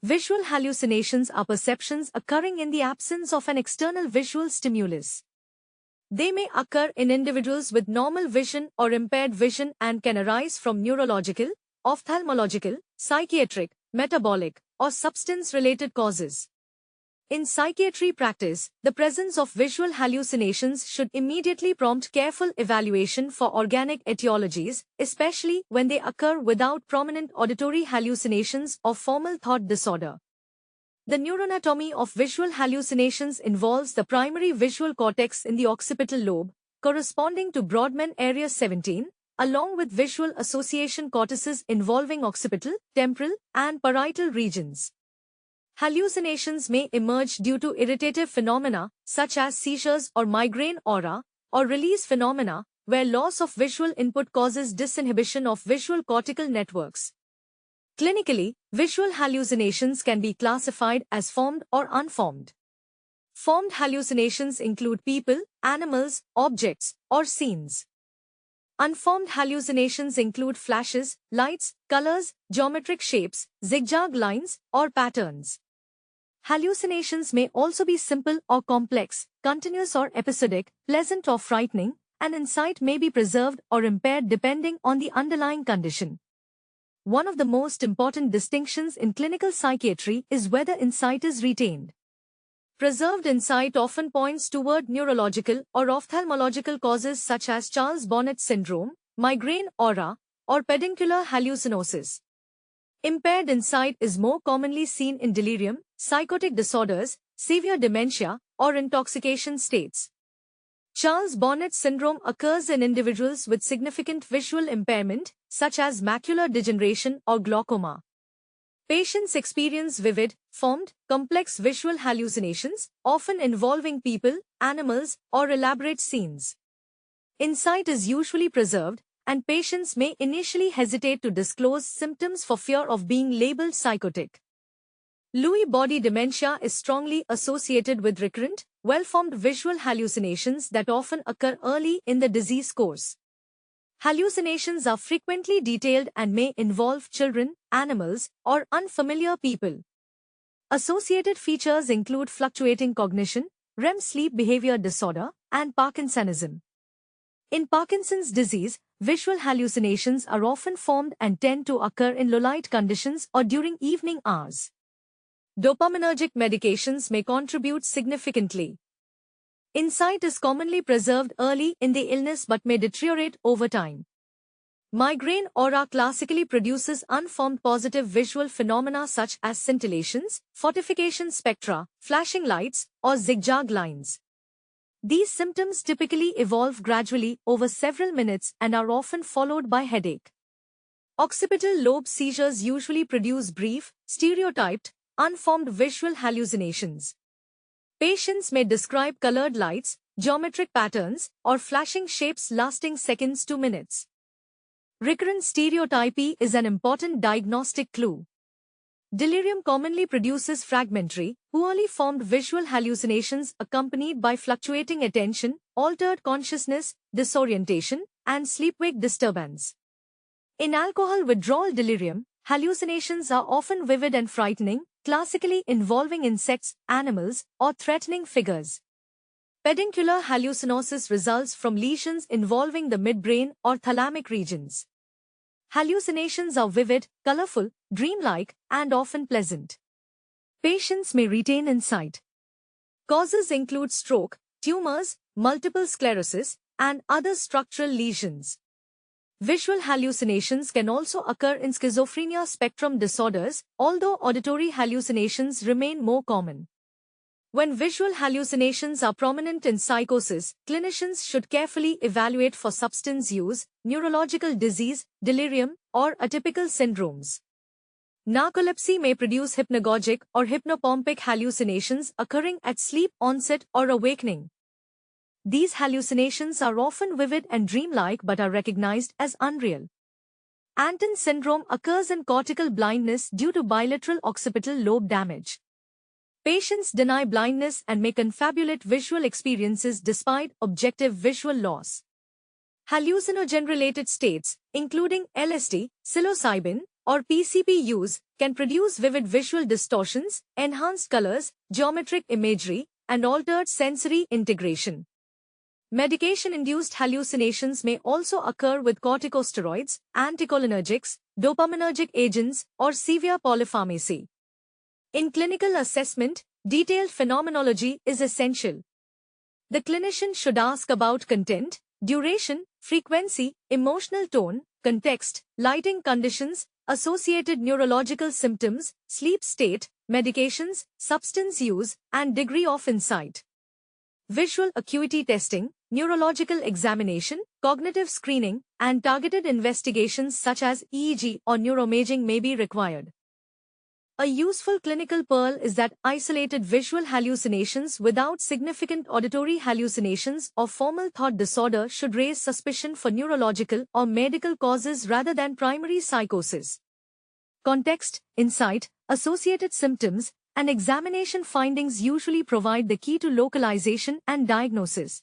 Visual hallucinations are perceptions occurring in the absence of an external visual stimulus. They may occur in individuals with normal vision or impaired vision and can arise from neurological, ophthalmological, psychiatric, metabolic, or substance-related causes. In psychiatry practice, the presence of visual hallucinations should immediately prompt careful evaluation for organic etiologies, especially when they occur without prominent auditory hallucinations or formal thought disorder. The neuroanatomy of visual hallucinations involves the primary visual cortex in the occipital lobe, corresponding to Brodmann area 17, along with visual association cortices involving occipital, temporal, and parietal regions. Hallucinations may emerge due to irritative phenomena, such as seizures or migraine aura, or release phenomena, where loss of visual input causes disinhibition of visual cortical networks. Clinically, visual hallucinations can be classified as formed or unformed. Formed hallucinations include people, animals, objects, or scenes. Unformed hallucinations include flashes, lights, colors, geometric shapes, zigzag lines, or patterns. Hallucinations may also be simple or complex, continuous or episodic, pleasant or frightening, and insight may be preserved or impaired depending on the underlying condition. One of the most important distinctions in clinical psychiatry is whether insight is retained. Preserved insight often points toward neurological or ophthalmological causes such as Charles Bonnet syndrome, migraine aura, or peduncular hallucinosis. Impaired insight is more commonly seen in delirium, psychotic disorders, severe dementia, or intoxication states. Charles Bonnet syndrome occurs in individuals with significant visual impairment, such as macular degeneration or glaucoma. Patients experience vivid, formed, complex visual hallucinations, often involving people, animals, or elaborate scenes. Insight is usually preserved, and patients may initially hesitate to disclose symptoms for fear of being labeled psychotic. Lewy body dementia is strongly associated with recurrent, well-formed visual hallucinations that often occur early in the disease course. Hallucinations are frequently detailed and may involve children, animals, or unfamiliar people. Associated features include fluctuating cognition, REM sleep behavior disorder, and Parkinsonism. In Parkinson's disease, visual hallucinations are often formed and tend to occur in low light conditions or during evening hours. Dopaminergic medications may contribute significantly. Insight is commonly preserved early in the illness but may deteriorate over time. Migraine aura classically produces unformed positive visual phenomena such as scintillations, fortification spectra, flashing lights, or zigzag lines. These symptoms typically evolve gradually over several minutes and are often followed by headache. Occipital lobe seizures usually produce brief, stereotyped, unformed visual hallucinations. Patients may describe colored lights, geometric patterns, or flashing shapes lasting seconds to minutes. Recurrent stereotypy is an important diagnostic clue. Delirium commonly produces fragmentary, poorly formed visual hallucinations accompanied by fluctuating attention, altered consciousness, disorientation, and sleep-wake disturbance. In alcohol withdrawal delirium, hallucinations are often vivid and frightening, classically involving insects, animals, or threatening figures. Peduncular hallucinosis results from lesions involving the midbrain or thalamic regions. Hallucinations are vivid, colorful, dreamlike, and often pleasant. Patients may retain insight. Causes include stroke, tumors, multiple sclerosis, and other structural lesions. Visual hallucinations can also occur in schizophrenia spectrum disorders, although auditory hallucinations remain more common. When visual hallucinations are prominent in psychosis, clinicians should carefully evaluate for substance use, neurological disease, delirium, or atypical syndromes. Narcolepsy may produce hypnagogic or hypnopompic hallucinations occurring at sleep onset or awakening. These hallucinations are often vivid and dreamlike but are recognized as unreal. Anton syndrome occurs in cortical blindness due to bilateral occipital lobe damage. Patients deny blindness and may confabulate visual experiences despite objective visual loss. Hallucinogen-related states, including LSD, psilocybin, or PCP can produce vivid visual distortions, enhanced colors, geometric imagery, and altered sensory integration. Medication-induced hallucinations may also occur with corticosteroids, anticholinergics, dopaminergic agents, or severe polypharmacy. In clinical assessment, detailed phenomenology is essential. The clinician should ask about content, duration, frequency, emotional tone, context, lighting conditions, associated neurological symptoms, sleep state, medications, substance use, and degree of insight. Visual acuity testing, neurological examination, cognitive screening, and targeted investigations such as EEG or neuroimaging may be required. A useful clinical pearl is that isolated visual hallucinations without significant auditory hallucinations or formal thought disorder should raise suspicion for neurological or medical causes rather than primary psychosis. Context, insight, associated symptoms, and examination findings usually provide the key to localization and diagnosis.